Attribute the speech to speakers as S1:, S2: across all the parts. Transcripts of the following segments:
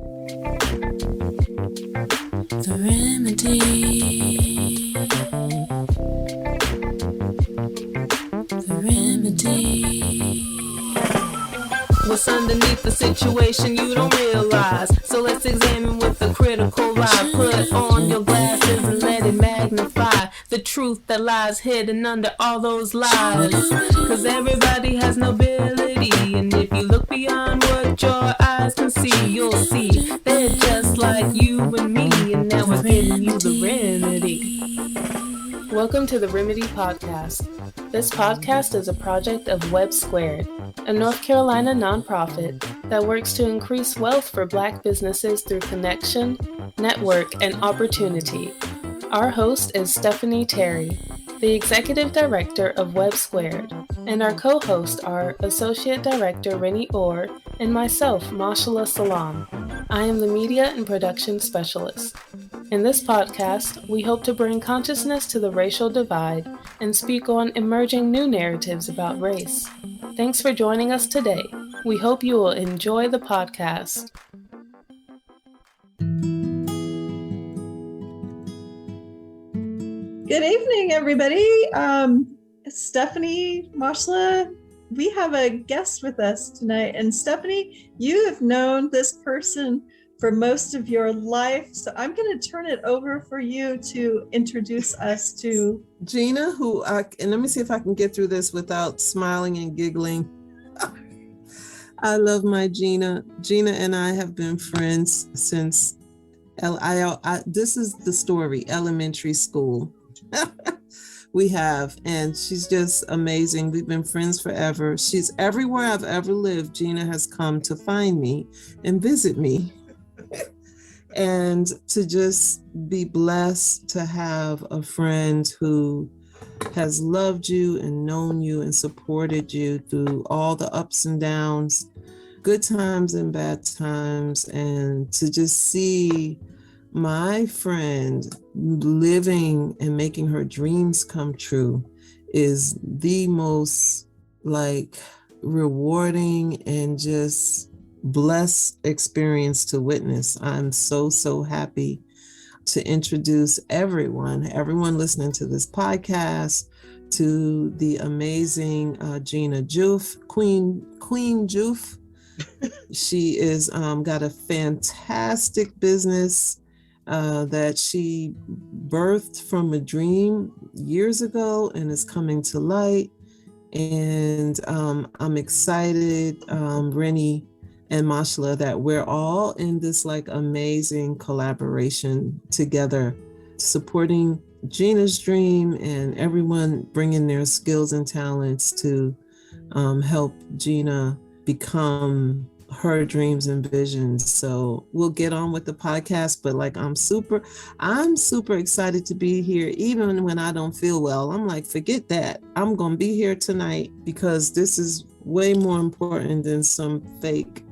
S1: The remedy. The remedy. What's underneath the situation you don't realize? So let's examine with a critical eye. Put on your glasses and let it magnify the truth that lies hidden under all those lies. Cause everybody has nobility, and if you look beyond what your eyes can see, you'll see they're just like you and me, and now we're giving you the remedy. Welcome to the Remedy Podcast. This podcast is a project of WEBB Squared, a North Carolina nonprofit that works to increase wealth for Black businesses through connection, network, and opportunity. Our host is Stephanie Terry, the Executive Director of WEBB Squared, and our co-hosts are Associate Director Rinnie and myself, Mashallah Salaam. I am the Media and Production Specialist. In this podcast, we hope to bring consciousness to the racial divide and speak on emerging new narratives about race. Thanks for joining us today. We hope you will enjoy the podcast.
S2: Good evening, everybody. Stephanie, Mashallah, we have a guest with us tonight. And Stephanie, you have known this person for most of your life. So I'm going to turn it over for you to introduce us to
S3: Gina, and let me see if I can get through this without smiling and giggling. I love my Gina. Gina and I have been friends since, this is the story, elementary school. We have, and she's just amazing. We've been friends forever. She's everywhere I've ever lived. Gina has come to find me and visit me. And to just be blessed to have a friend who has loved you and known you and supported you through all the ups and downs, good times and bad times, and to just see my friend living and making her dreams come true is the most rewarding and just blessed experience to witness. I'm so happy to introduce everyone listening to this podcast to the amazing Gina Diouf, Queen Diouf. She is got a fantastic business that she birthed from a dream years ago and is coming to light. And I'm excited, Rinnie and Mashallah, that we're all in this amazing collaboration together, supporting Gina's dream and everyone bringing their skills and talents to help Gina become her dreams and visions. So we'll get on with the podcast, but I'm super excited to be here, even when I don't feel well. I'm forget that. I'm going to be here tonight because this is way more important than some fake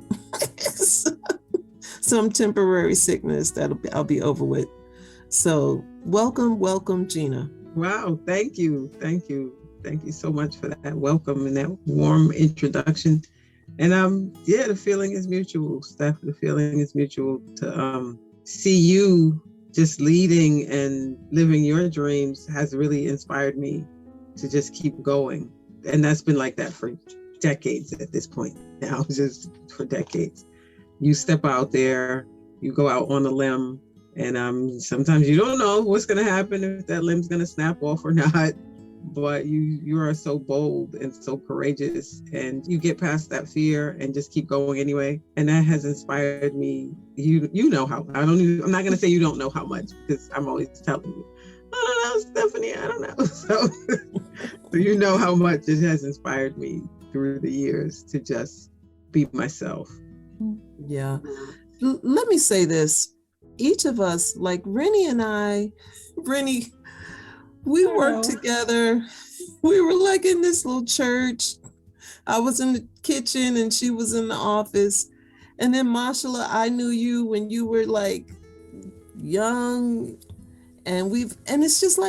S3: some temporary sickness I'll be over with. So welcome, Gina.
S4: Wow, thank you so much for that welcome and that warm introduction. And the feeling is mutual, Steph. The feeling is mutual to see you just leading and living your dreams has really inspired me to just keep going. And that's been like that for decades at this point now, just for decades. You step out there, you go out on a limb, and sometimes you don't know what's going to happen, if that limb's going to snap off or not, but you are so bold and so courageous, and you get past that fear and just keep going anyway. And that has inspired me. You know how, I'm not going to say you don't know how much, because I'm always telling you, I don't know, Stephanie, I don't know. So you know how much it has inspired me through the years to just be myself.
S3: Yeah. Let me say this. Each of us, like Rinnie and I, we worked together. We were in this little church. I was in the kitchen and she was in the office. And then Mashallah, I knew you when you were young, and it's just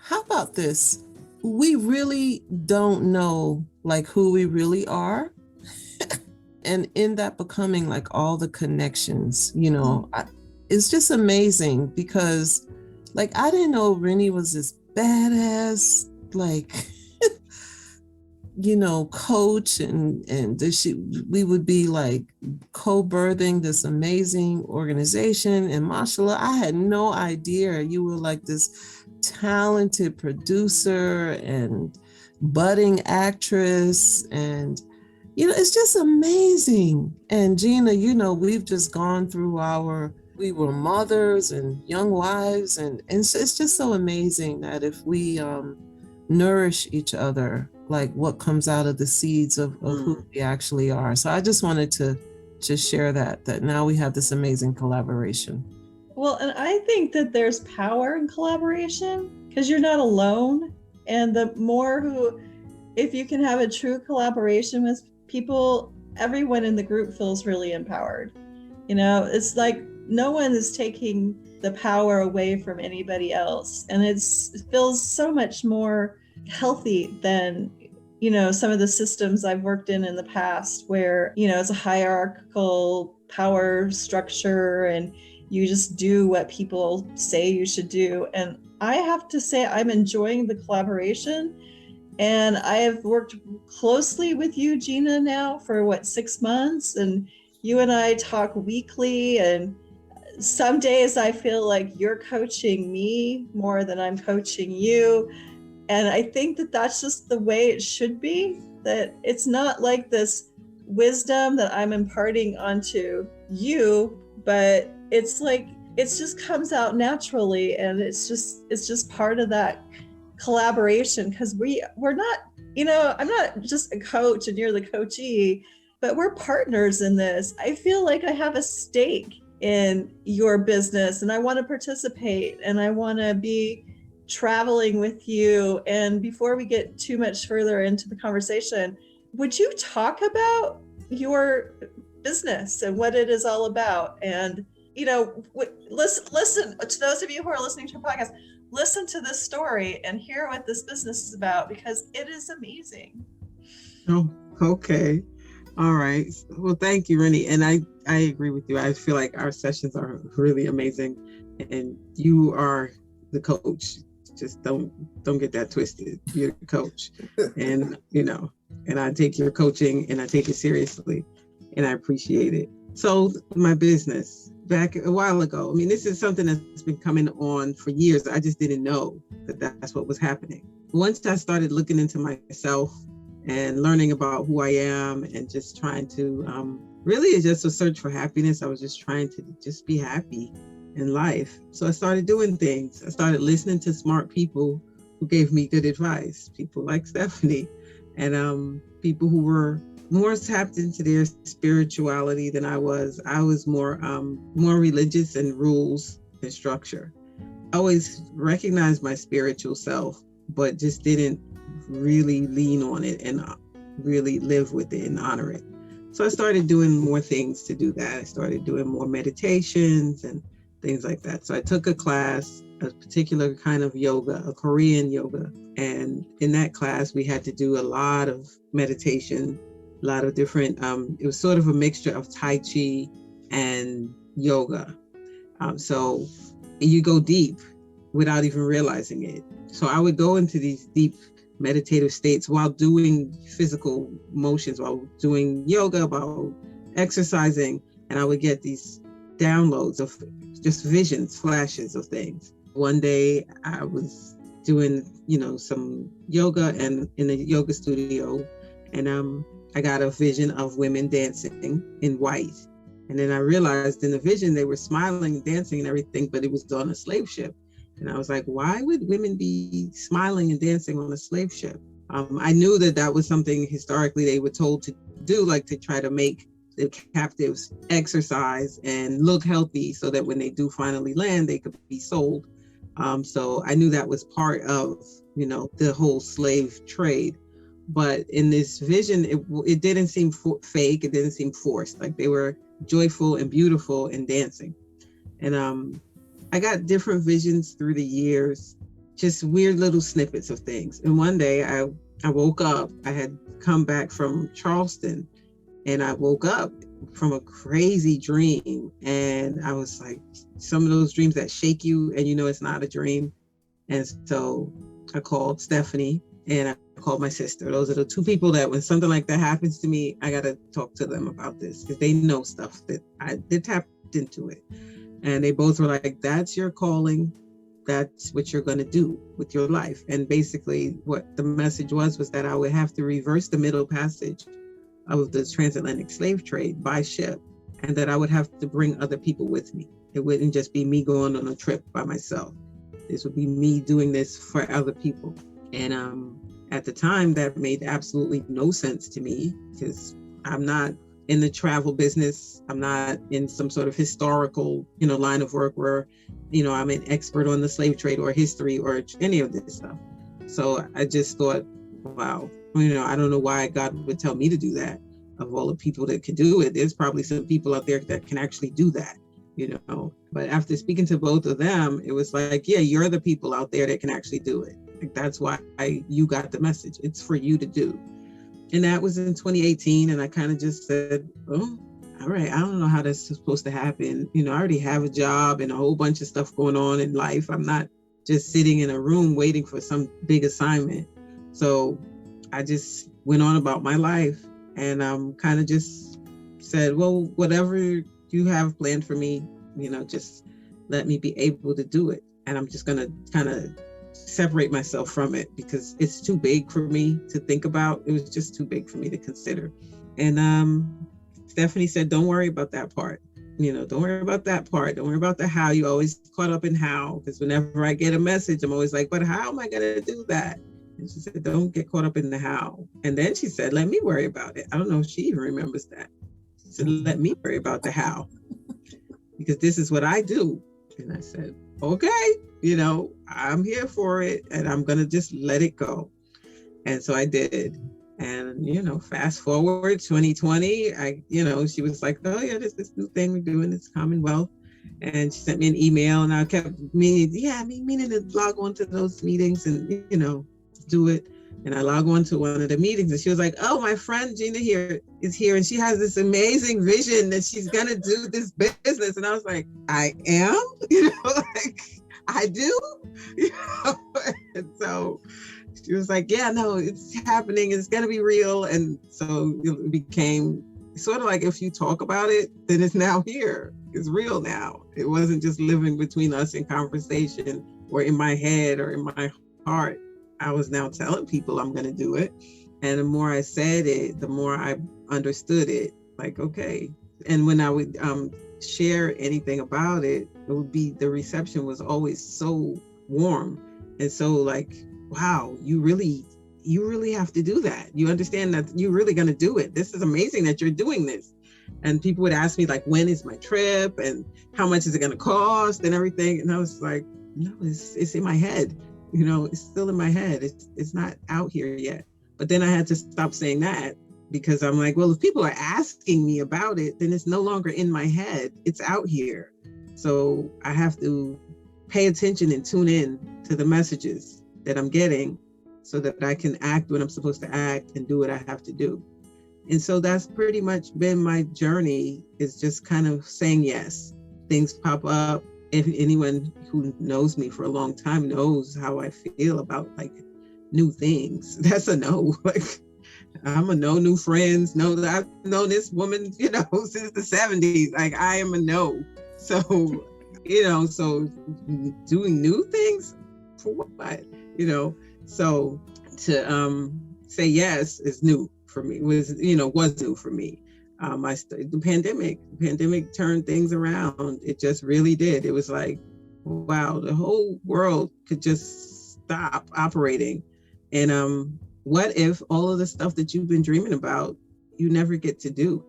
S3: how about this? We really don't know who we really are. and in that becoming like all the connections, it's just amazing because like I didn't know Rinnie was this badass like coach and we would be like co-birthing this amazing organization. And Mashallah, I had no idea you were like this talented producer and budding actress, and it's just amazing. And Gina, we've just gone through we were mothers and young wives, and it's just so amazing that if we nourish each other, like what comes out of the seeds of who we actually are. So I just wanted to just share that now we have this amazing collaboration.
S2: Well, and I think that there's power in collaboration because you're not alone. And the more if you can have a true collaboration with people, everyone in the group feels really empowered. It's like no one is taking the power away from anybody else. And it feels so much more healthy than, some of the systems I've worked in the past where, it's a hierarchical power structure and you just do what people say you should do. And I have to say, I'm enjoying the collaboration. And I have worked closely with you, Gina, now for 6 months. And you and I talk weekly, and some days I feel like you're coaching me more than I'm coaching you. And I think that that's just the way it should be, that it's not like this wisdom that I'm imparting onto you, but it's like, it just comes out naturally. And it's just part of that collaboration, because we're not, I'm not just a coach and you're the coachee, but we're partners in this. I feel like I have a stake in your business and I want to participate and I want to be traveling with you. And before we get too much further into the conversation, would you talk about your business and what it is all about? And, listen to those of you who are listening to a podcast, listen to this story and hear what this business is about, because it is amazing.
S4: Oh, okay. All right. Well, thank you, Rinnie. And I agree with you. I feel like our sessions are really amazing, and you are the coach. Just don't get that twisted. You're the coach, and and I take your coaching and I take it seriously, and I appreciate it. So my business back a while ago. I mean, this is something that's been coming on for years. I just didn't know that that's what was happening. Once I started looking into myself and learning about who I am and just trying to, really it's just a search for happiness. I was just trying to just be happy in life. So I started doing things. I started listening to smart people who gave me good advice, people like Stephanie, and people who were more tapped into their spirituality than I was. I was more religious and rules and structure. I always recognized my spiritual self, but just didn't really lean on it and really live with it and honor it. So I started doing more things to do that. I started doing more meditations and things like that. So I took a class, a particular kind of yoga, a Korean yoga. And in that class, we had to do a lot of meditation, a lot of different, it was sort of a mixture of Tai Chi and yoga. So you go deep without even realizing it. So I would go into these deep meditative states while doing physical motions, while doing yoga, while exercising, and I would get these downloads of just visions, flashes of things. One day I was doing, some yoga and in a yoga studio, and I got a vision of women dancing in white. And then I realized in the vision they were smiling and dancing and everything, but it was on a slave ship. And I was like, why would women be smiling and dancing on a slave ship? I knew that was something historically they were told to do, like to try to make the captives exercise and look healthy so that when they do finally land, they could be sold. So I knew that was part of, the whole slave trade. But in this vision, it didn't seem fake. It didn't seem forced. Like they were joyful and beautiful and dancing. And I got different visions through the years, just weird little snippets of things. And one day I woke up, I had come back from Charleston, and I woke up from a crazy dream. And I was like, some of those dreams that shake you and you know it's not a dream. And so I called Stephanie and I called my sister. Those are the two people that when something like that happens to me, I got to talk to them about this because they know stuff that they tapped into it. And they both were like, that's your calling. That's what you're going to do with your life. And basically what the message was that I would have to reverse the Middle Passage of the transatlantic slave trade by ship, and that I would have to bring other people with me. It wouldn't just be me going on a trip by myself. This would be me doing this for other people. And at the time, that made absolutely no sense to me because I'm not in the travel business. I'm not in some sort of historical, line of work where, I'm an expert on the slave trade or history or any of this stuff. So I just thought, wow, I don't know why God would tell me to do that. Of all the people that can do it, there's probably some people out there that can actually do that, But after speaking to both of them, it was like, yeah, you're the people out there that can actually do it. Like, that's why you got the message. It's for you to do. And that was in 2018. And I kind of just said, oh, all right, I don't know how that's supposed to happen. I already have a job and a whole bunch of stuff going on in life. I'm not just sitting in a room waiting for some big assignment. So I just went on about my life and kind of just said, well, whatever you have planned for me, just let me be able to do it. And I'm just going to kind of separate myself from it because it's too big for me to think about. It was just too big for me to consider. And Stephanie said, don't worry about that part. Don't worry about that part. Don't worry about the how. You always caught up in how, because whenever I get a message, I'm always like, but how am I going to do that? And she said, don't get caught up in the how. And then she said, let me worry about it. I don't know if she even remembers that. She said, let me worry about the how, because this is what I do. And I said, okay, I'm here for it and I'm going to just let it go. And so I did. And, fast forward 2020, she was like, oh yeah, there's this new thing we're doing, it's Commonwealth. And she sent me an email and I kept meaning to log on to those meetings and, do it. And I log on to one of the meetings and she was like, oh, my friend Gina is here and she has this amazing vision that she's going to do this business. And I was like, I am, I do, And so she was like, yeah, no, it's happening. It's going to be real. And so it became sort of like, if you talk about it, then it's now here. It's real now. It wasn't just living between us in conversation or in my head or in my heart. I was now telling people I'm going to do it. And the more I said it, the more I understood it. Like, okay. And when I would share anything about it, it would be, the reception was always so warm. And so like, wow, you really have to do that. You understand that you're really going to do it. This is amazing that you're doing this. And people would ask me like, when is my trip and how much is it going to cost and everything. And I was like, no, it's in my head. It's still in my head. It's not out here yet. But then I had to stop saying that because I'm like, well, if people are asking me about it, then it's no longer in my head. It's out here. So I have to pay attention and tune in to the messages that I'm getting so that I can act when I'm supposed to act and do what I have to do. And so that's pretty much been my journey, is just kind of saying yes. Things pop up. If anyone who knows me for a long time knows how I feel about like new things, that's a no. Like, I'm a no new friends. No, I've known this woman, since the 70s. Like, I am a no. So, so doing new things for what? So to say yes is new for me. Was new for me. The pandemic turned things around. It just really did. It was like, wow, the whole world could just stop operating. And what if all of the stuff that you've been dreaming about, you never get to do?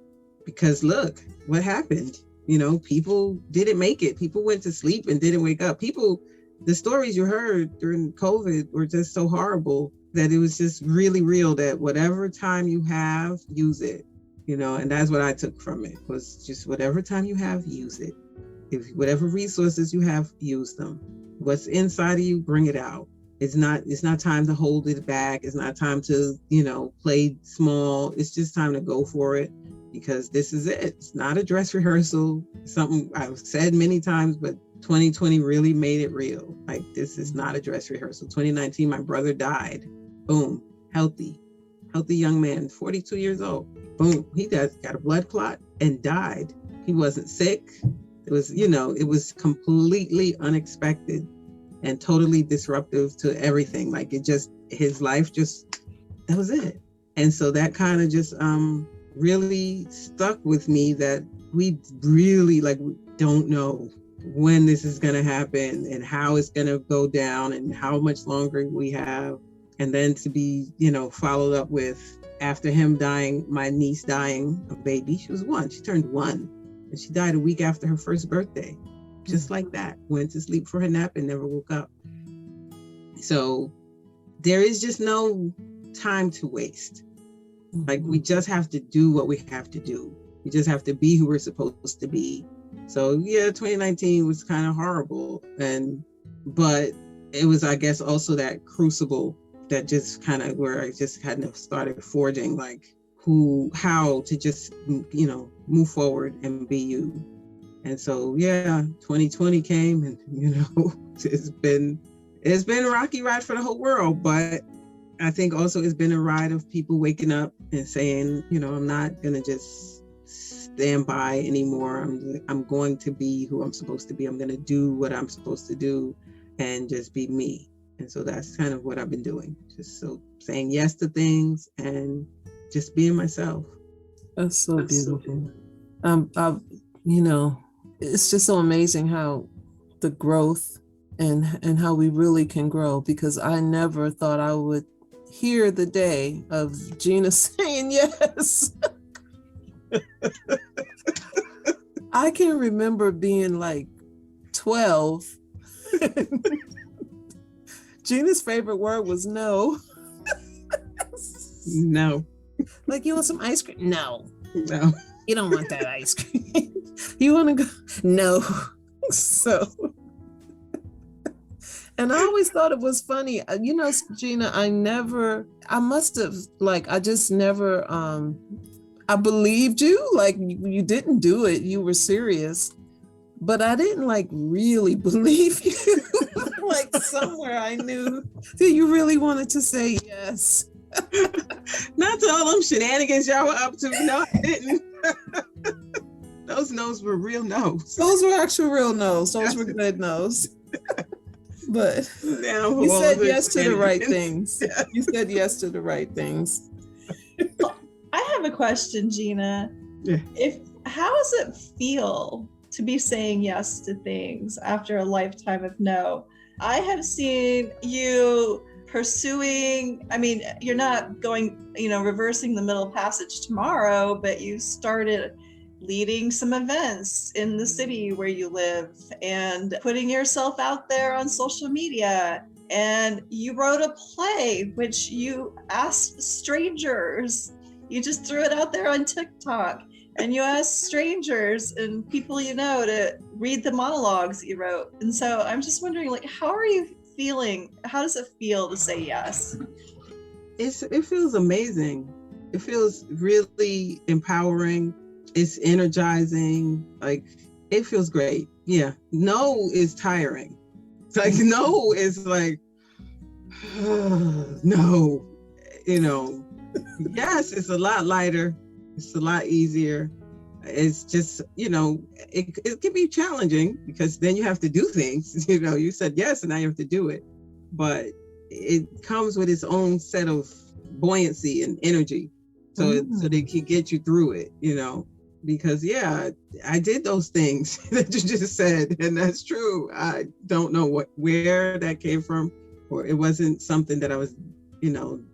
S4: Because look, what happened? People didn't make it. People went to sleep and didn't wake up. The stories you heard during COVID were just so horrible that it was just really real, that whatever time you have, use it. And that's what I took from it, was just whatever time you have, use it. If whatever resources you have, use them. What's inside of you, bring it out. It's not time to hold it back. It's not time to, play small. It's just time to go for it. because this is it. It's not a dress rehearsal. Something I've said many times, but 2020 really made it real. Like, this is not a dress rehearsal. 2019, my brother died. Boom. Healthy young man, 42 years old. Boom. He got a blood clot and died. He wasn't sick. It was, it was completely unexpected and totally disruptive to everything. Like, his life that was it. And so that kind of just really stuck with me, that we really don't know when this is going to happen and how it's going to go down and how much longer we have. And then to be, followed up with, after him dying, my niece dying, a baby. She was 1. She turned 1. And she died a week after her first birthday. Just like that. Went to sleep for her nap and never woke up. So there is just no time to waste. Like, we just have to do what we have to do. We just have to be who we're supposed to be. So yeah, 2019 was kind of horrible. But it was, I guess, also that crucible that just kind of where I just kind of started forging like how to just, move forward and be you. And so, yeah, 2020 came and, it's been a rocky ride for the whole world. But I think also it's been a ride of people waking up and saying, I'm not going to just stand by anymore. I'm going to be who I'm supposed to be. I'm going to do what I'm supposed to do and just be me. And so that's kind of what I've been doing. Just so saying yes to things and just being myself.
S3: That's so beautiful. It's just so amazing how the growth and how we really can grow, because I never thought I would hear the day of Gina saying yes. I can remember being like 12. Gina's favorite word was no.
S4: No.
S3: Like, you want some ice cream? No.
S4: No.
S3: You don't want that ice cream. You want to go? No. So, and I always thought it was funny. Gina, I believed you. Like, you didn't do it. You were serious. But I didn't really believe you. Like, somewhere I knew that you really wanted to say yes.
S4: Not to all them shenanigans y'all were up to. No, I didn't. Those no's were real no's.
S3: Those were actual real no's. Those were good no's. But you said yes to the right things. You said yes to the right things.
S2: I have a question, Gina.
S4: Yeah.
S2: How does it feel to be saying yes to things after a lifetime of no? I have seen you pursuing, you're not going, reversing the Middle Passage tomorrow, but you started leading some events in the city where you live and putting yourself out there on social media. And you wrote a play, which you asked strangers. You just threw it out there on TikTok. And you asked strangers and people to read the monologues you wrote. And so I'm just wondering, how are you feeling? How does it feel to say yes?
S4: It feels amazing. It feels really empowering. It's energizing. It feels great. Yeah. No is tiring. No is no, yes, it's a lot lighter. It's a lot easier. It's just, it can be challenging because then you have to do things. You said yes and now you have to do it. But it comes with its own set of buoyancy and energy. So they can get you through it, because I did those things that you just said. And that's true. I don't know where that came from, or it wasn't something that I was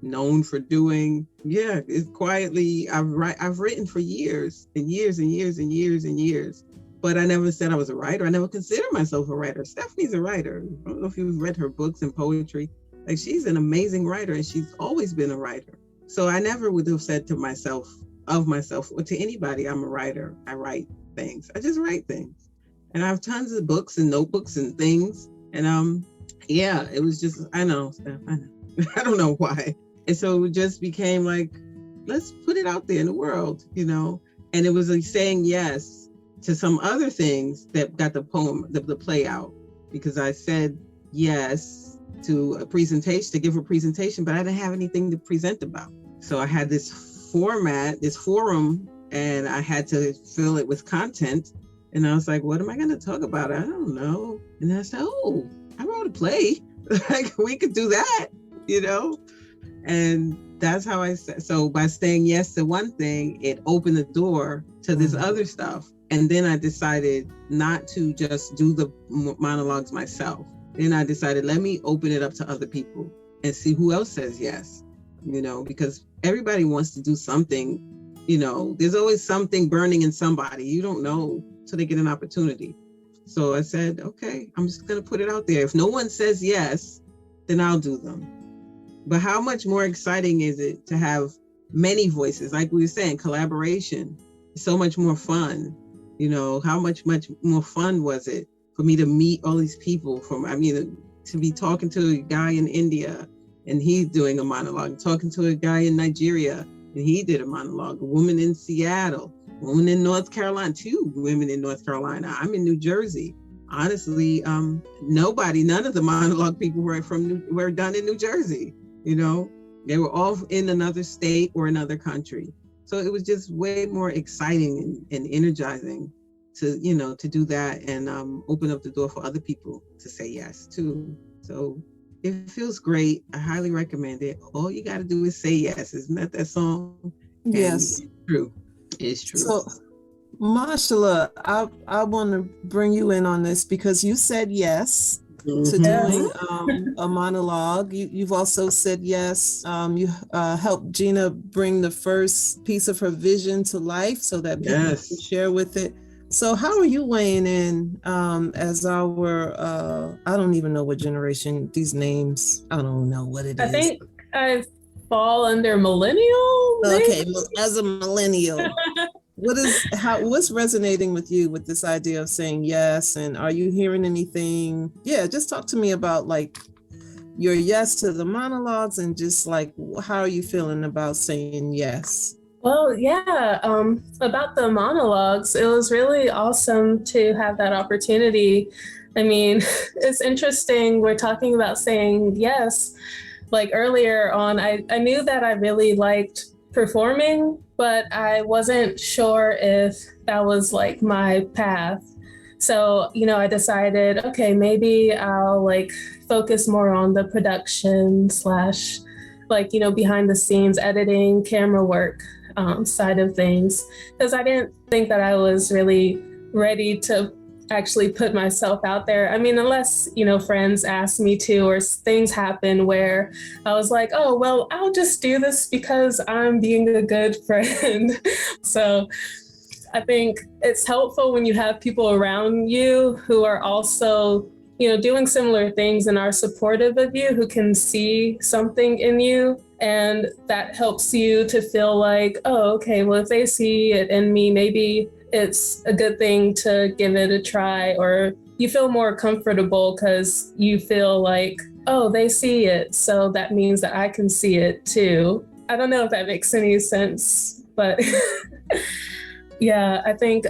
S4: known for doing. Yeah, it's quietly, I've written for years and years and years and years and years, but I never said I was a writer. I never considered myself a writer. Stephanie's a writer. I don't know if you've read her books and poetry. She's an amazing writer and she's always been a writer. So I never would have said to myself, or to anybody, I'm a writer. I write things. I just write things. And I have tons of books and notebooks and things. And it was just, I know, Steph, I know. I don't know why. And so it just became let's put it out there in the world, And it was like saying yes to some other things that got the play out, because I said yes to a presentation, to give a presentation, but I didn't have anything to present about. So I had this format, this forum, and I had to fill it with content. And I was like, what am I going to talk about? I don't know. And I said, oh, I wrote a play. Like, we could do that, you know? And that's how I said. So by saying yes to one thing, it opened the door to this other stuff. And then I decided not to just do the monologues myself. Then I decided, let me open it up to other people and see who else says yes, you know, because everybody wants to do something, you know, there's always something burning in somebody. You don't know till they get an opportunity. So I said, okay, I'm just going to put it out there. If no one says yes, then I'll do them. But how much more exciting is it to have many voices? Like we were saying, collaboration is so much more fun. You know, how much more fun was it for me to meet all these people to be talking to a guy in India and he's doing a monologue, talking to a guy in Nigeria and he did a monologue, a woman in Seattle, a woman in North Carolina, 2 women in North Carolina. I'm in New Jersey. Honestly, none of the monologue people were done in New Jersey. You know, they were all in another state or another country. So it was just way more exciting and energizing to, you know, to do that and open up the door for other people to say yes too. So it feels great. I highly recommend it. All you got to do is say yes. Isn't that song?
S3: Yes.
S4: And it's true. It's true.
S3: So, Mashallah, I want to bring you in on this because you said yes to doing a monologue. You've also said yes. You helped Gina bring the first piece of her vision to life so that people can share with it. So how are you weighing in as our, I don't even know what generation, these names, I don't know what it is.
S1: I think I fall under millennial.
S3: Okay, as a millennial. What's resonating with you with this idea of saying yes? And are you hearing anything? Yeah, just talk to me about like your yes to the monologues and just like, how are you feeling about saying yes?
S1: Well, yeah, about the monologues, it was really awesome to have that opportunity. I mean, it's interesting. We're talking about saying yes. Like earlier on, I knew that I really liked performing, but I wasn't sure if that was like my path. So, you know, I decided, okay, maybe I'll like focus more on the production / like, you know, behind the scenes editing, camera work side of things, because I didn't think that I was really ready to actually put myself out there. I mean, unless, you know, friends asked me to, or things happen where I was like, oh, well, I'll just do this because I'm being a good friend. So I think it's helpful when you have people around you who are also, you know, doing similar things and are supportive of you, who can see something in you. And that helps you to feel like, oh, okay, well, if they see it in me, maybe it's a good thing to give it a try, or you feel more comfortable because you feel like, oh, they see it. So that means that I can see it too. I don't know if that makes any sense, but yeah, I think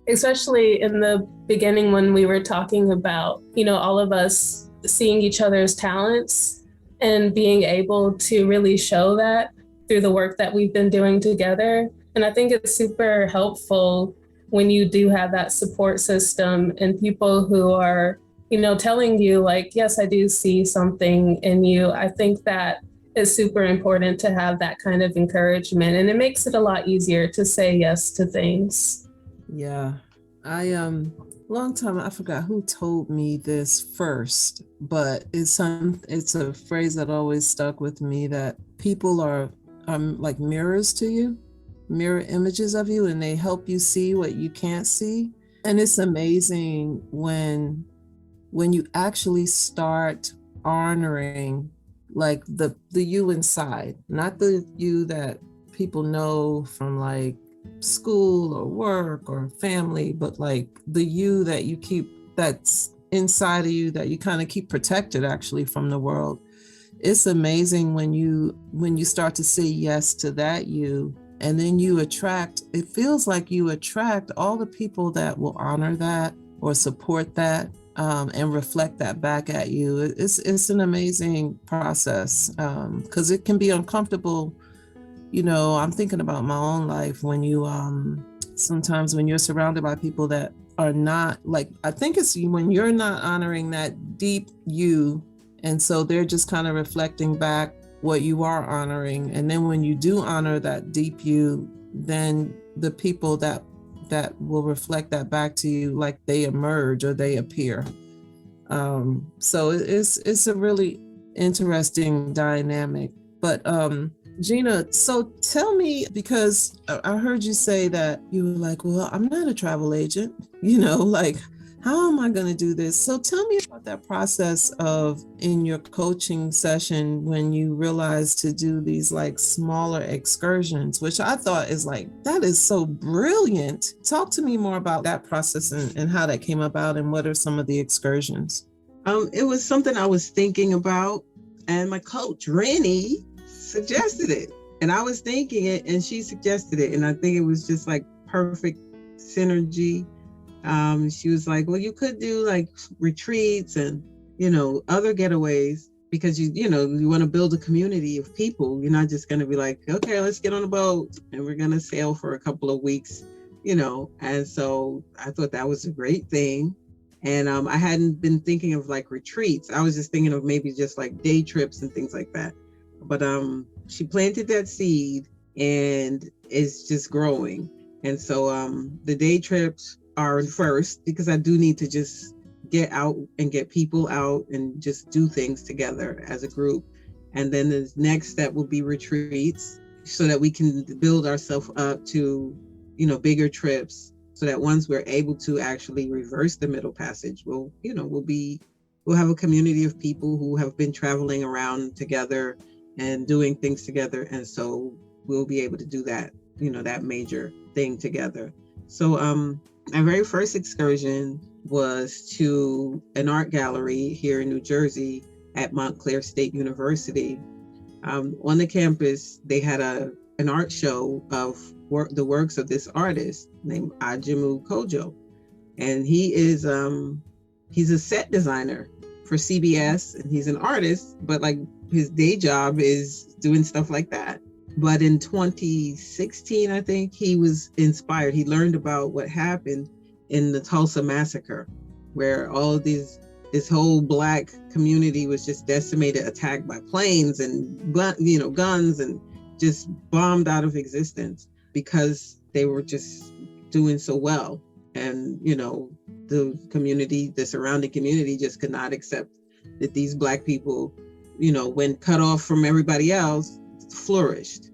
S1: especially in the beginning when we were talking about, you know, all of us seeing each other's talents and being able to really show that through the work that we've been doing together. And I think it's super helpful when you do have that support system and people who are, you know, telling you like, yes, I do see something in you. I think that is super important to have that kind of encouragement, and it makes it a lot easier to say yes to things.
S3: Yeah, long time, I forgot who told me this first, but it's a phrase that always stuck with me, that people are like mirrors to you, mirror images of you, and they help you see what you can't see. And it's amazing when you actually start honoring like the you inside, not the you that people know from like school or work or family, but like the you that you keep, that's inside of you, that you kind of keep protected actually from the world. It's amazing when you start to say yes to that you, And then it feels like you attract all the people that will honor that or support that, and reflect that back at you. It's an amazing process, because it can be uncomfortable. I'm thinking about my own life when you, sometimes when you're surrounded by people that are not like, I think it's when you're not honoring that deep you. And so they're just kind of reflecting back what you are honoring. And then when you do honor that deep you, then the people that will reflect that back to you, like they emerge or they appear. So it's a really interesting dynamic. But Gina, so tell me, because I heard you say that you were like, well, I'm not a travel agent, like, how am I going to do this? So tell me about that process of in your coaching session when you realized to do these like smaller excursions, which I thought is like, that is so brilliant. Talk to me more about that process and how that came about and what are some of the excursions?
S4: It was something I was thinking about, and my coach, Rinnie, suggested it. And I was thinking it and she suggested it. And I think it was just like perfect synergy. She was like, well, you could do like retreats and, other getaways because you want to build a community of people. You're not just going to be like, okay, let's get on a boat and we're going to sail for a couple of weeks, And so I thought that was a great thing. And I hadn't been thinking of like retreats. I was just thinking of maybe just like day trips and things like that. But she planted that seed and it's just growing. And so the day trips are first because I do need to just get out and get people out and just do things together as a group. And then the next step will be retreats so that we can build ourselves up to, bigger trips so that once we're able to actually reverse the Middle Passage, we'll have a community of people who have been traveling around together and doing things together. And so we'll be able to do that, that major thing together. So my very first excursion was to an art gallery here in New Jersey at Montclair State University. On the campus, they had an art show of the works of this artist named Ajamu Kojo. And he is he's a set designer for CBS, and he's an artist, but like his day job is doing stuff like that. But in 2016, I think he was inspired. He learned about what happened in the Tulsa massacre, where all of this whole Black community was just decimated, attacked by planes and guns, and just bombed out of existence because they were just doing so well. And the surrounding community just could not accept that these Black people, when cut off from everybody else, flourished.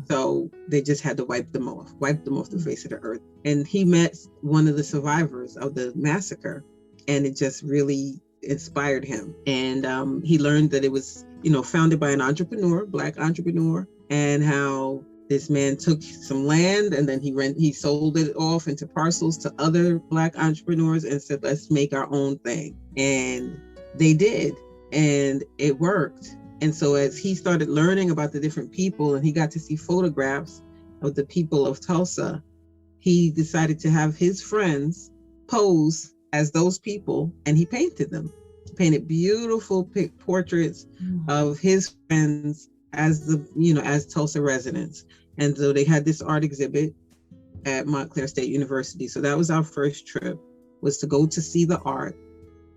S4: So they just had to wipe them off the face of the earth. And he met one of the survivors of the massacre, and it just really inspired him. And he learned that it was, founded by an entrepreneur, Black entrepreneur, and how this man took some land and then he sold it off into parcels to other Black entrepreneurs and said, let's make our own thing. And they did, and it worked. And so as he started learning about the different people and he got to see photographs of the people of Tulsa, he decided to have his friends pose as those people, and he painted them. He painted beautiful portraits of his friends as as Tulsa residents. And so they had this art exhibit at Montclair State University. So that was our first trip, was to go to see the art.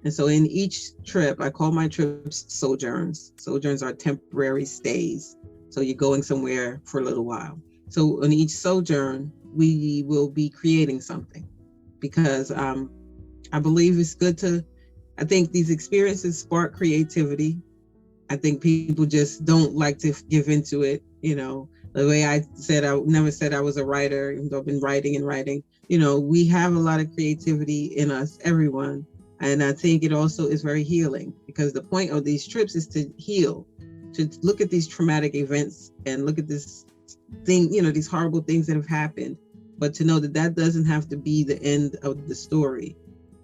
S4: And so in each trip, I call my trips sojourns. Sojourns are temporary stays. So you're going somewhere for a little while. So on each sojourn, we will be creating something, because I believe it's good I think these experiences spark creativity. I think people just don't like to give into it. The way I never said I was a writer, even though I've been writing and writing. We have a lot of creativity in us, everyone. And I think it also is very healing, because the point of these trips is to heal, to look at these traumatic events and look at this thing, these horrible things that have happened, but to know that doesn't have to be the end of the story.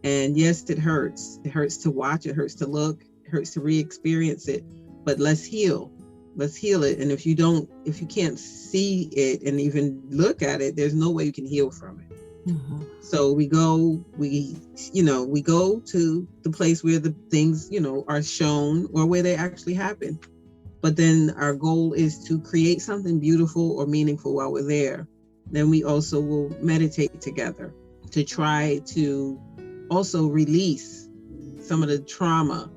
S4: And yes, it hurts. It hurts to watch, it hurts to look, it hurts to re-experience it, but let's heal. let's heal it. And if you can't see it and even look at it, there's no way you can heal from it.
S3: Mm-hmm.
S4: So we go to the place where the things, are shown or where they actually happen. But then our goal is to create something beautiful or meaningful while we're there. Then we also will meditate together to try to also release some of the trauma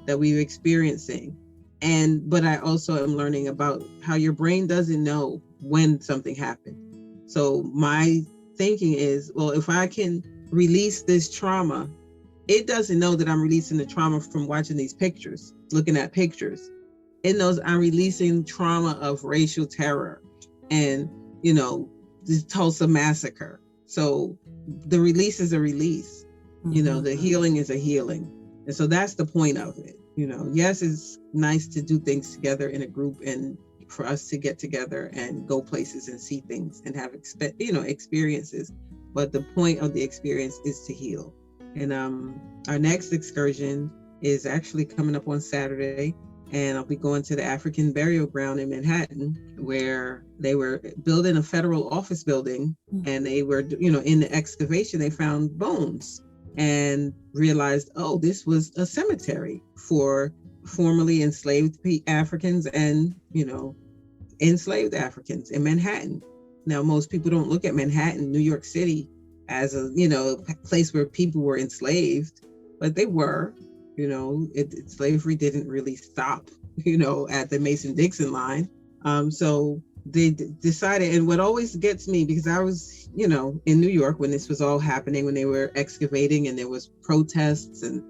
S4: that we're experiencing. But I also am learning about how your brain doesn't know when something happened. So my thinking is, well, if I can release this trauma, it doesn't know that I'm releasing the trauma from watching these pictures, looking at pictures. It knows I'm releasing trauma of racial terror and, the Tulsa massacre. So the release is a release,
S3: Mm-hmm.
S4: The healing is a healing. And so that's the point of it. Yes, it's nice to do things together in a group and for us to get together and go places and see things and have experiences. But the point of the experience is to heal. And our next excursion is actually coming up on Saturday. And I'll be going to the African burial ground in Manhattan, where they were building a federal office building. And they were, in the excavation, they found bones and realized, oh, this was a cemetery for formerly enslaved Africans and, enslaved Africans in Manhattan. Now, most people don't look at Manhattan, New York City, as a, place where people were enslaved, but they were. Slavery didn't really stop, at the Mason-Dixon line. So they decided, and what always gets me, because I was, in New York when this was all happening, when they were excavating and there was protests and,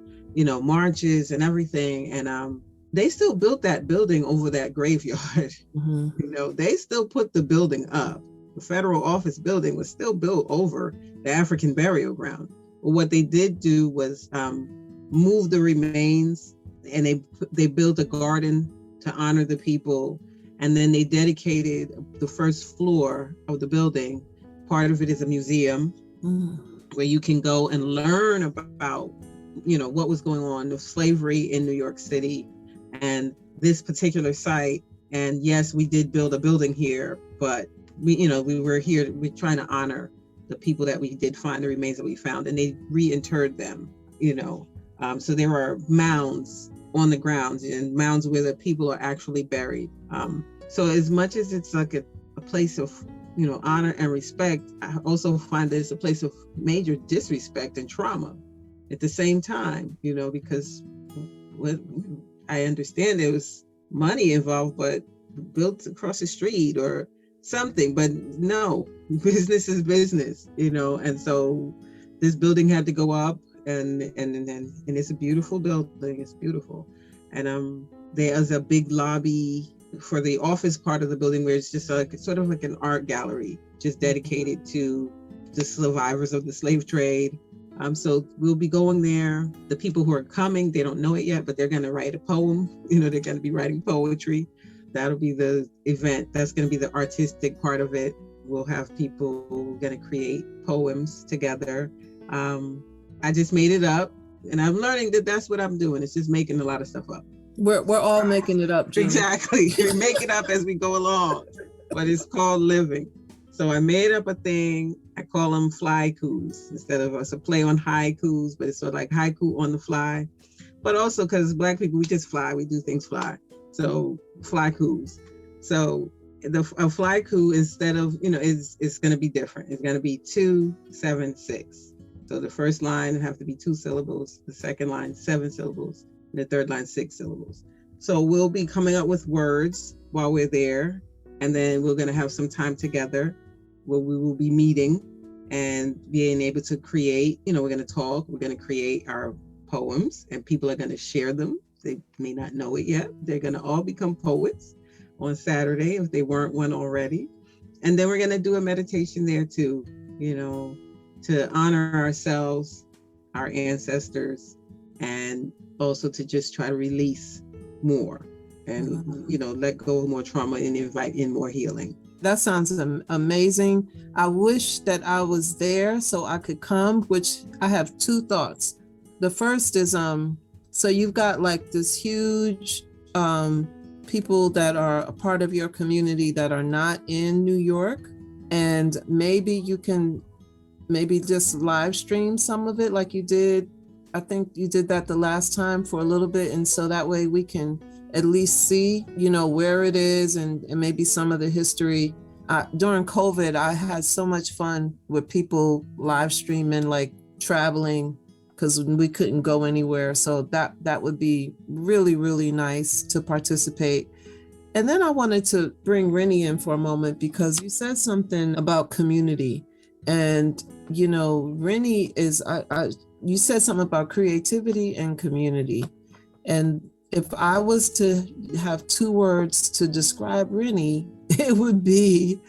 S4: marches and everything. And they still built that building over that graveyard.
S3: Mm-hmm.
S4: They still put the building up. The federal office building was still built over the African burial ground. But what they did do was, moved the remains, and they built a garden to honor the people, and then they dedicated the first floor of the building. Part of it is a museum where you can go and learn about what was going on, the slavery in New York City and this particular site. And yes, we did build a building here, but we were here, we're trying to honor the people that we did find, the remains that we found, and they reinterred them. So there are mounds on the grounds and mounds where the people are actually buried. So as much as it's like a place of, honor and respect, I also find that it's a place of major disrespect and trauma at the same time, because what I understand there was money involved, but built across the street or something, but no, business is business, and so this building had to go up. And it's a beautiful building. It's beautiful. And there's a big lobby for the office part of the building where it's just sort of like an art gallery, just dedicated to the survivors of the slave trade. So we'll be going there. The people who are coming, they don't know it yet, but they're going to write a poem. They're going to be writing poetry. That'll be the event. That's going to be the artistic part of it. We'll have people going to create poems together. I just made it up, and I'm learning that that's what I'm doing. It's just making a lot of stuff up.
S3: We're all making it up, Gina.
S4: Exactly. We make it up as we go along, but it's called living. So I made up a thing. I call them flykus instead of us a play on haikus, but it's sort of like haiku on the fly. But also because Black people, we just fly. We do things fly. So flykus. So a flyku, instead of, it's going to be different. It's going to be 2, 7, 6. So the first line have to be 2 syllables, the second line 7 syllables, and the third line 6 syllables. So we'll be coming up with words while we're there, and then we're going to have some time together where we will be meeting and being able to create, we're going to talk, we're going to create our poems, and people are going to share them. They may not know it yet. They're going to all become poets on Saturday if they weren't one already. And then we're going to do a meditation there too, to honor ourselves, our ancestors, and also to just try to release more and, let go of more trauma and invite in more healing.
S3: That sounds amazing. I wish that I was there so I could come, which I have 2 thoughts. The first is, so you've got like this huge people that are a part of your community that are not in New York, and maybe you can just live stream some of it like you did. I think you did that the last time for a little bit, and so that way we can at least see, where it is and maybe some of the history. During COVID, I had so much fun with people live streaming, like traveling, because we couldn't go anywhere. So that would be really, really nice to participate. And then I wanted to bring Rinnie in for a moment, because you said something about community. And, Rinnie is, you said something about creativity and community. And if I was to have 2 words to describe Rinnie, it would be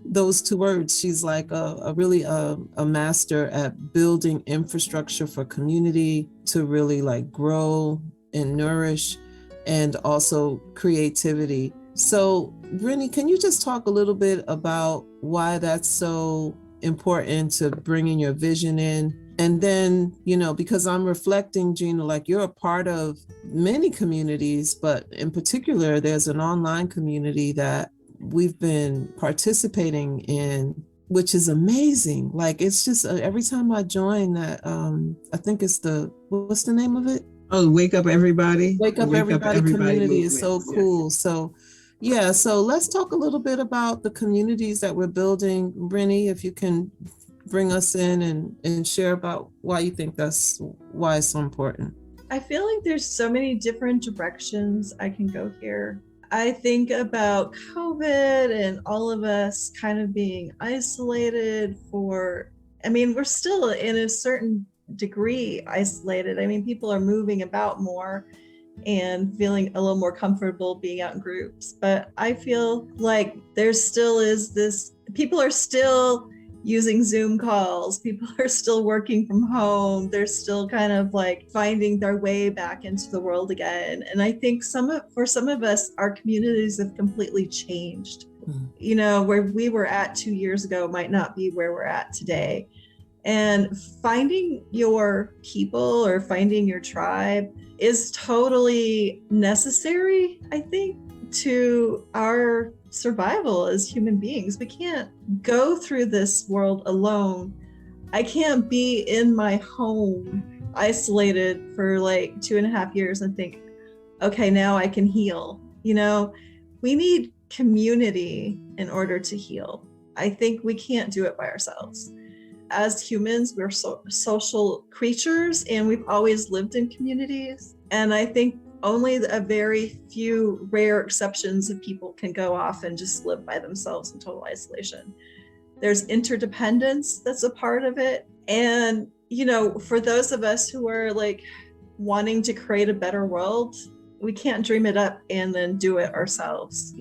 S3: those 2 words. She's like a really a master at building infrastructure for community to really like grow and nourish, and also creativity. So Rinnie, can you just talk a little bit about why that's so important to bringing your vision in? And then, because I'm reflecting, Gina, like you're a part of many communities, but in particular, there's an online community that we've been participating in, which is amazing. Like, it's just every time I join that, I think it's what's the name of it?
S4: Oh, Wake Up Everybody.
S3: Wake Up Everybody community is so cool.
S4: Yes.
S3: So yeah, so let's talk a little bit about the communities that we're building. Rinnie, if you can bring us in and share about why you think why it's so important.
S2: I feel like there's so many different directions I can go here. I think about COVID and all of us kind of being isolated we're still in a certain degree isolated. people are moving about more and feeling a little more comfortable being out in groups. But I feel like there still is people are still using Zoom calls. People are still working from home. They're still kind of like finding their way back into the world again. And I think for some of us, our communities have completely changed. Where we were at 2 years ago might not be where we're at today. And finding your people or finding your tribe is totally necessary, I think, to our survival as human beings. We can't go through this world alone. I can't be in my home isolated for like 2.5 years and think, okay, now I can heal. We need community in order to heal. I think we can't do it by ourselves. As humans, we're social creatures, and we've always lived in communities. And I think only a very few rare exceptions of people can go off and just live by themselves in total isolation. There's interdependence that's a part of it. And, for those of us who are like wanting to create a better world, we can't dream it up and then do it ourselves.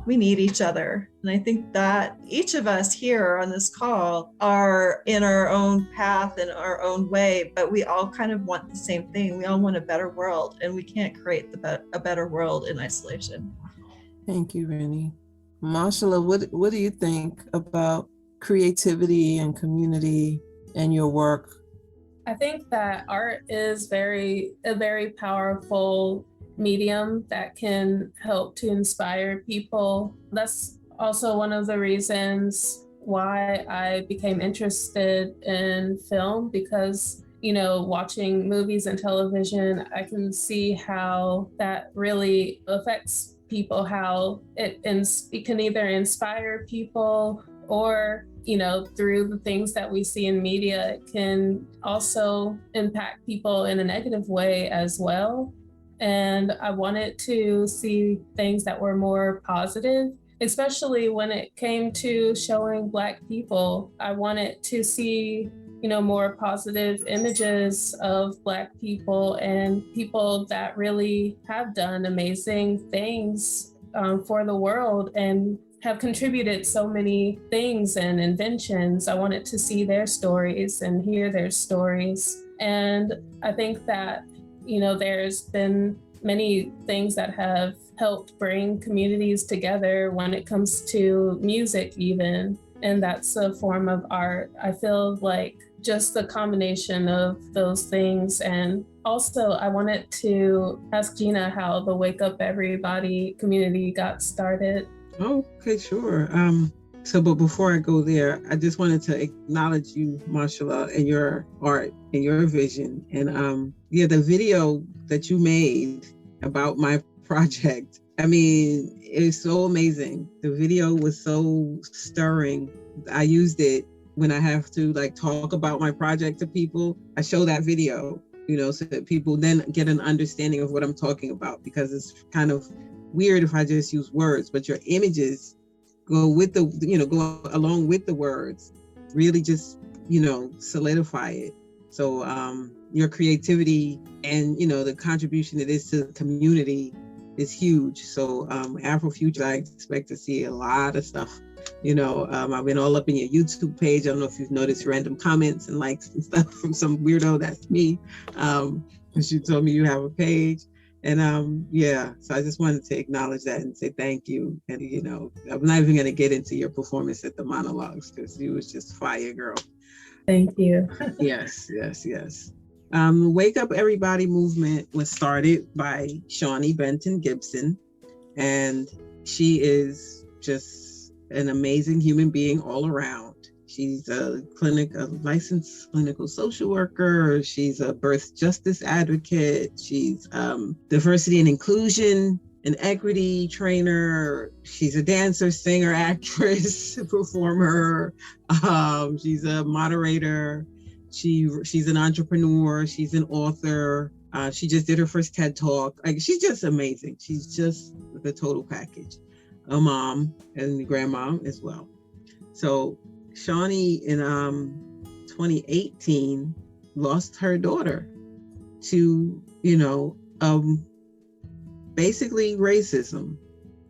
S2: We need each other. And I think that each of us here on this call are in our own path and our own way, but we all kind of want the same thing. We all want a better world, and we can't create a better world in isolation.
S3: Thank you, Rinnie. Mashallah, what do you think about creativity and community and your work?
S1: I think that art is a very powerful medium that can help to inspire people. That's also one of the reasons why I became interested in film, because, watching movies and television, I can see how that really affects people, how it can either inspire people or, through the things that we see in media, it can also impact people in a negative way as well. And I wanted to see things that were more positive, especially when it came to showing Black people. I wanted to see, more positive images of Black people and people that really have done amazing things for the world and have contributed so many things and inventions. I wanted to see their stories and hear their stories. And I think that there's been many things that have helped bring communities together when it comes to music even, and that's a form of art. I feel like just the combination of those things. And also I wanted to ask Gina how the Wake Up Everybody community got started.
S4: Oh, okay, sure. But before I go there, I just wanted to acknowledge you, Mashallah, and your art and your vision. And the video that you made about my project, I mean, it's so amazing. The video was so stirring. I used it when I have to talk about my project to people. I show that video, so that people then get an understanding of what I'm talking about, because it's kind of weird if I just use words, but your images go with go along with the words, really just, solidify it. So your creativity and, the contribution it is to the community is huge. So Afro Future, I expect to see a lot of stuff. I've been all up in your YouTube page. I don't know if you've noticed random comments and likes and stuff from some weirdo. That's me. She told me you have a page. And so I just wanted to acknowledge that and say thank you. And, I'm not even going to get into your performance at the monologues, because you was just fire, girl.
S1: Thank you.
S4: Yes. Wake Up Everybody movement was started by Shawnee Benton Gibson. And she is just an amazing human being all around. She's a licensed clinical social worker. She's a birth justice advocate. She's diversity and inclusion and equity trainer. She's a dancer, singer, actress, performer. She's a moderator. She's an entrepreneur. She's an author. She just did her first TED Talk. She's just amazing. She's just the total package. A mom and a grandma as well. So Shawnee in 2018 lost her daughter to, basically racism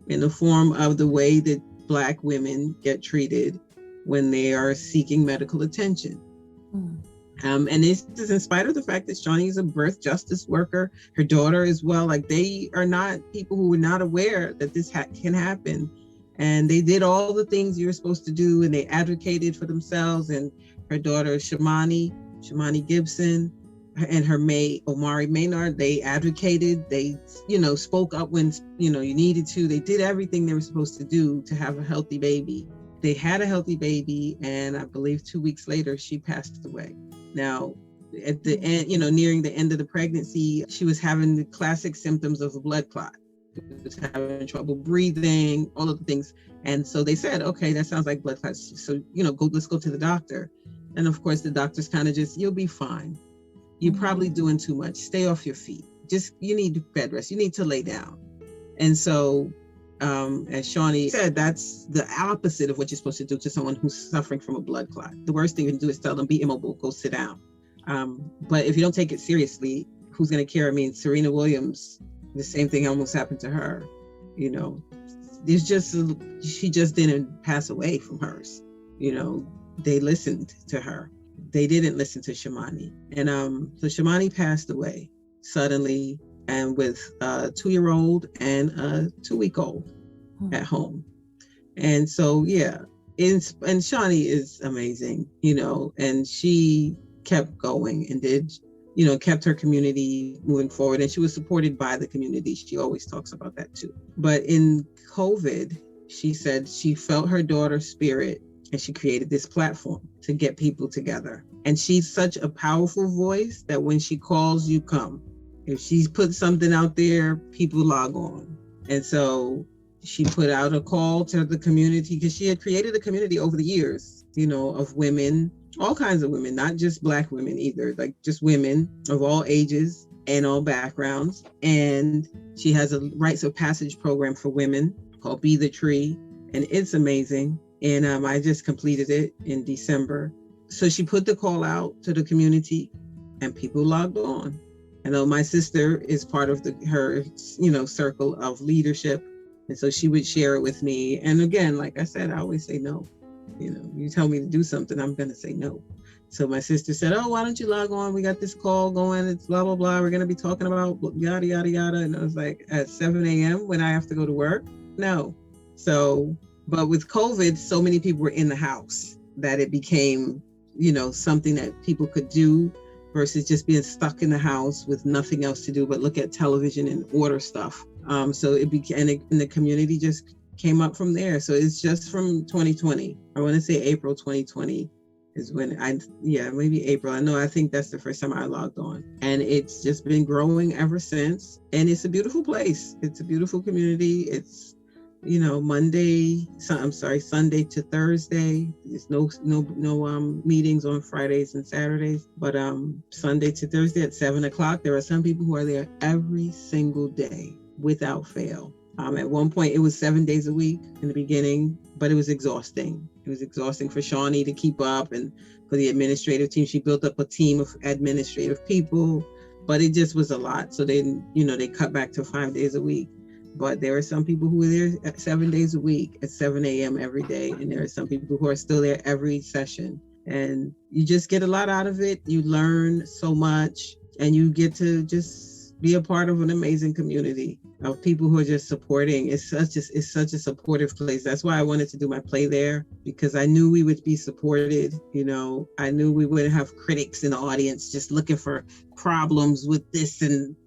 S4: in the form of the way that Black women get treated when they are seeking medical attention. And this is in spite of the fact that Shawnee is a birth justice worker, her daughter as well. They are not people who were not aware that this can happen. And they did all the things you're supposed to do, and they advocated for themselves. And her daughter, Shamani Gibson, and her maid, Omari Maynard, they advocated. They, spoke up when, you needed to. They did everything they were supposed to do to have a healthy baby. They had a healthy baby, and I believe 2 weeks later, she passed away. Now, at the end, nearing the end of the pregnancy, she was having the classic symptoms of a blood clot. Was having trouble breathing, all of the things. And so they said, okay, that sounds like blood clots. So, let's go to the doctor. And of course, the doctor's kind of just, you'll be fine. You're probably doing too much. Stay off your feet. You need bed rest. You need to lay down. And so, as Shawnee said, that's the opposite of what you're supposed to do to someone who's suffering from a blood clot. The worst thing you can do is tell them, be immobile, go sit down. But if you don't take it seriously, who's going to care? I mean, Serena Williams, the same thing almost happened to her. She just didn't pass away from hers. They listened to her. They didn't listen to Shamani. And so Shamani passed away suddenly, and with a 2-year-old and a 2-week-old at home. And so, and Shawnee is amazing, and she kept going and did, kept her community moving forward. And she was supported by the community. She always talks about that too. But in COVID, she said she felt her daughter's spirit, and she created this platform to get people together. And she's such a powerful voice that when she calls, you come. If she puts something out there, people log on. And so she put out a call to the community, because she had created a community over the years, of women, all kinds of women, not just Black women either, just women of all ages and all backgrounds. And she has a rites of passage program for women called Be the Tree. And it's amazing. And I just completed it in December. So she put the call out to the community, and people logged on. I know my sister is part of her circle of leadership. And so she would share it with me. And again, like I said, I always say no. You tell me to do something, I'm going to say no. So my sister said, oh, why don't you log on? We got this call going. It's blah, blah, blah. We're going to be talking about yada, yada, yada. And I was like, at 7 a.m. when I have to go to work? No. So, but with COVID, so many people were in the house that it became something that people could do versus just being stuck in the house with nothing else to do but look at television and order stuff. So it became, and the community just came up from there. So it's just from 2020. I want to say April 2020 is when maybe April. I think that's the first time I logged on. And it's just been growing ever since. And it's a beautiful place. It's a beautiful community. It's, Sunday to Thursday. There's no meetings on Fridays and Saturdays, but Sunday to Thursday at 7:00. There are some people who are there every single day without fail. At one point it was 7 days a week in the beginning, but it was exhausting. It was exhausting for Shawnee to keep up, and for the administrative team. She built up a team of administrative people, but it just was a lot. So they cut back to 5 days a week. But there are some people who are there 7 days a week at 7 a.m. every day. And there are some people who are still there every session. And you just get a lot out of it. You learn so much, and you get to just be a part of an amazing community of people who are just supporting. It's such a supportive place. That's why I wanted to do my play there, because I knew we would be supported. I knew we wouldn't have critics in the audience just looking for problems with this. And,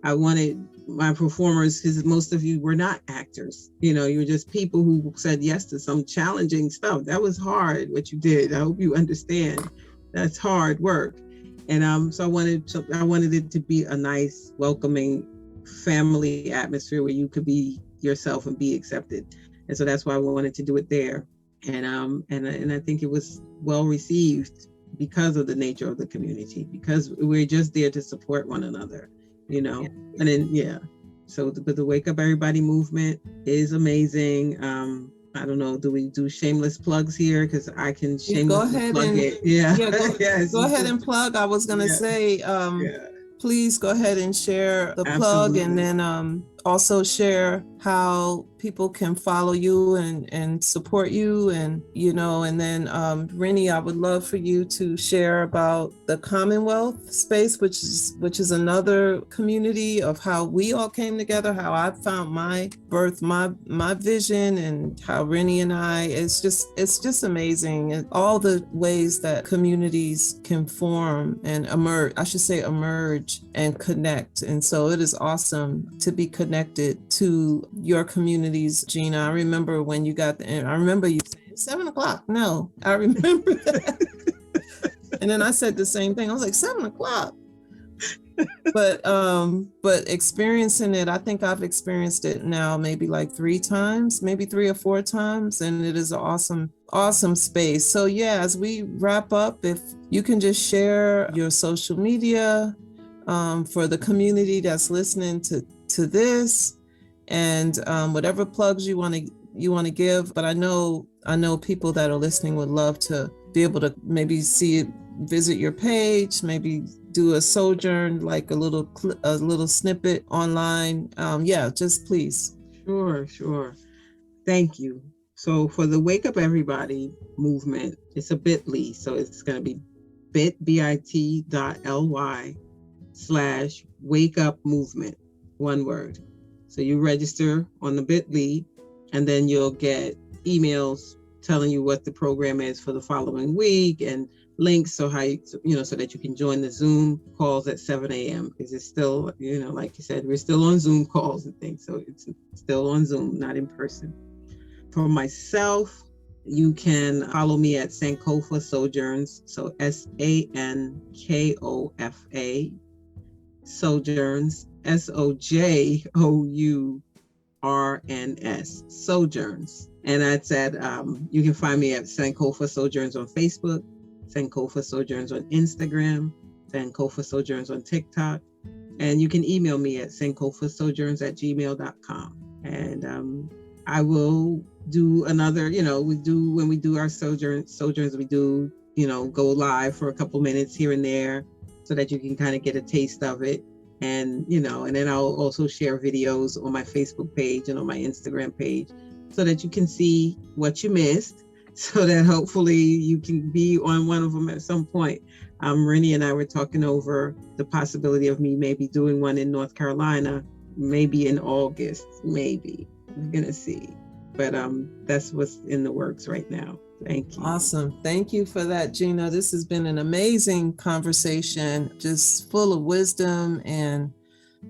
S4: I wanted my performers, because most of you were not actors, you were just people who said yes to some challenging stuff. That was hard, what you did. I hope you understand. That's hard work. And so I wanted it to be a nice, welcoming family atmosphere where you could be yourself and be accepted. And so that's why I wanted to do it there. And I think it was well received because of the nature of the community, because we're just there to support one another. And then, so the Wake Up Everybody movement is amazing. I don't know, do we do shameless plugs here? Because I can shamelessly plug it.
S3: Go ahead and plug. I was going to say, please go ahead and share the plug.
S4: Absolutely.
S3: And then also share how people can follow you and support you. And, and then Rinnie, I would love for you to share about the Commonwealth space, which is another community of how we all came together, how I found my vision, and how Rinnie and I, it's just amazing. And all the ways that communities can form and emerge and connect. And so it is awesome to be connected to your communities, Gina. I remember when you got I remember you saying 7:00. No, I remember that. And then I said the same thing. I was like, 7:00. But experiencing it, I think I've experienced it now maybe like 3 times, maybe 3 or 4 times. And it is an awesome space. So as we wrap up, if you can just share your social media for the community that's listening to this, and whatever plugs you want to give. But I know people that are listening would love to be able to maybe visit your page, maybe do a sojourn, like a little snippet online. Just please.
S4: Sure. Thank you. So for the Wake Up Everybody movement, it's a bit.ly. So it's going to be bit.ly/wake up movement, one word. So you register on the bit.ly, and then you'll get emails telling you what the program is for the following week, and links so so that you can join the Zoom calls at 7 a.m. because it's still, like you said, we're still on Zoom calls and things. So it's still on Zoom, not in person. For myself, you can follow me at Sankofa Sojourners. So SANKOFA Sojourns, SOJOURNS, Sojourns. And that's at, you can find me at Sankofa Sojourners on Facebook, Sankofa Sojourners on Instagram, Sankofa Sojourners on TikTok. And you can email me at sankofasojourners@gmail.com. And I will do another, when we do our sojourns, we do, go live for a couple minutes here and there so that you can kind of get a taste of it. And, and then I'll also share videos on my Facebook page and on my Instagram page so that you can see what you missed, so that hopefully you can be on one of them at some point. Rinnie and I were talking over the possibility of me maybe doing one in North Carolina, maybe in August, maybe. We're going to see. But that's what's in the works right now. Thank you.
S3: Awesome. Thank you for that, Gina. This has been an amazing conversation, just full of wisdom and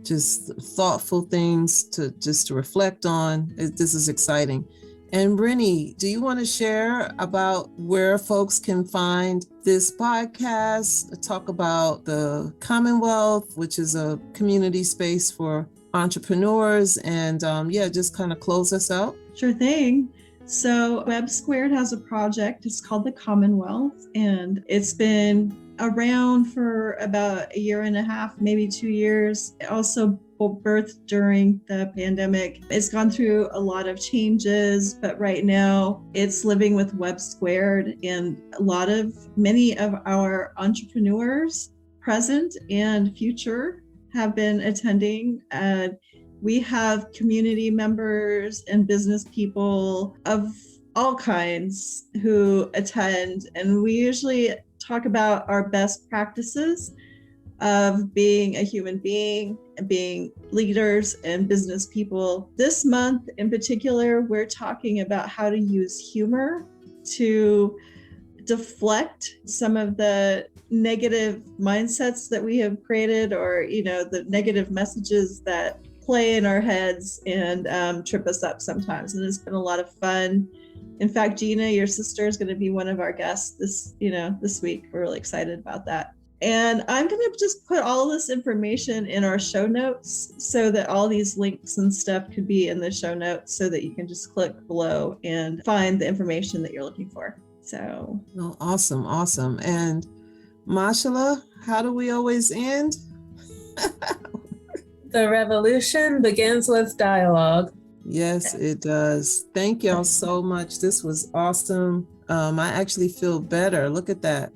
S3: just thoughtful things to reflect on. This is exciting. And Rinnie, do you want to share about where folks can find this podcast, talk about the Commonwealth, which is a community space for entrepreneurs, and just kind of close us out?
S2: Sure thing. So WEBB Squared has a project. It's called the Commonwealth, and it's been around for about a year and a half, maybe 2 years. It also birthed during the pandemic. It's gone through a lot of changes, but right now it's living with WEBB Squared, and many of our entrepreneurs, present and future, have been attending. We have community members and business people of all kinds who attend, and we usually talk about our best practices of being a human being, being leaders and business people. This month in particular, we're talking about how to use humor to deflect some of the negative mindsets that we have created, or the negative messages that play in our heads and trip us up sometimes. And it's been a lot of fun. In fact, Gina, your sister, is going to be one of our guests this week. We're really excited about that. And I'm going to just put all this information in our show notes so that all these links and stuff could be in the show notes, so that you can just click below and find the information that you're looking for. So.
S3: Oh, awesome. Awesome. And Mashallah, how do we always end?
S1: The revolution begins with dialogue.
S3: Yes, it does. Thank y'all so much. This was awesome. I actually feel better. Look at that.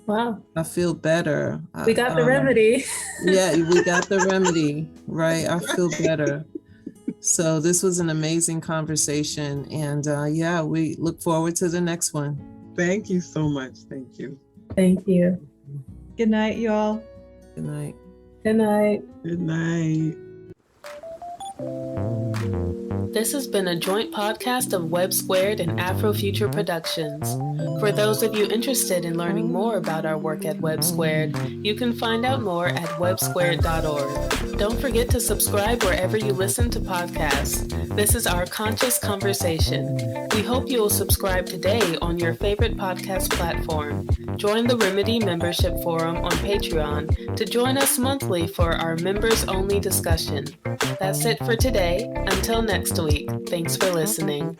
S1: Wow.
S3: I feel better.
S1: We got the remedy.
S3: Yeah, we got the remedy, right? I feel better. So this was an amazing conversation. And we look forward to the next one.
S4: Thank you so much. Thank you.
S1: Thank you.
S2: Good night, you all.
S3: Good night.
S1: Good night.
S4: Good night.
S1: This has been a joint podcast of WEBB Squared and Afro Future Productions. For those of you interested in learning more about our work at WEBB Squared, you can find out more at webbsquared.org. Don't forget to subscribe wherever you listen to podcasts. This is our conscious conversation. We hope you will subscribe today on your favorite podcast platform. Join the Remedy Membership Forum on Patreon to join us monthly for our members-only discussion. That's it for today. Until next week, thanks for listening.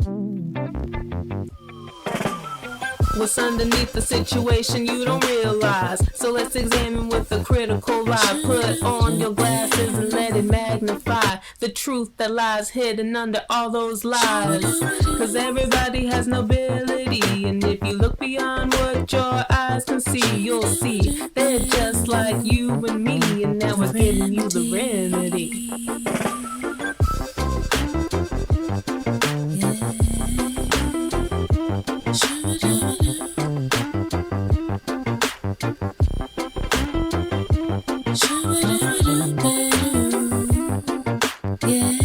S5: What's underneath the situation you don't realize? So let's examine with a critical eye. Put on your glasses and let it magnify the truth that lies hidden under all those lies. Cause everybody has nobility, and if you look beyond what your eyes can see, you'll see they're just like you and me, and now we're giving you the remedy. Yeah.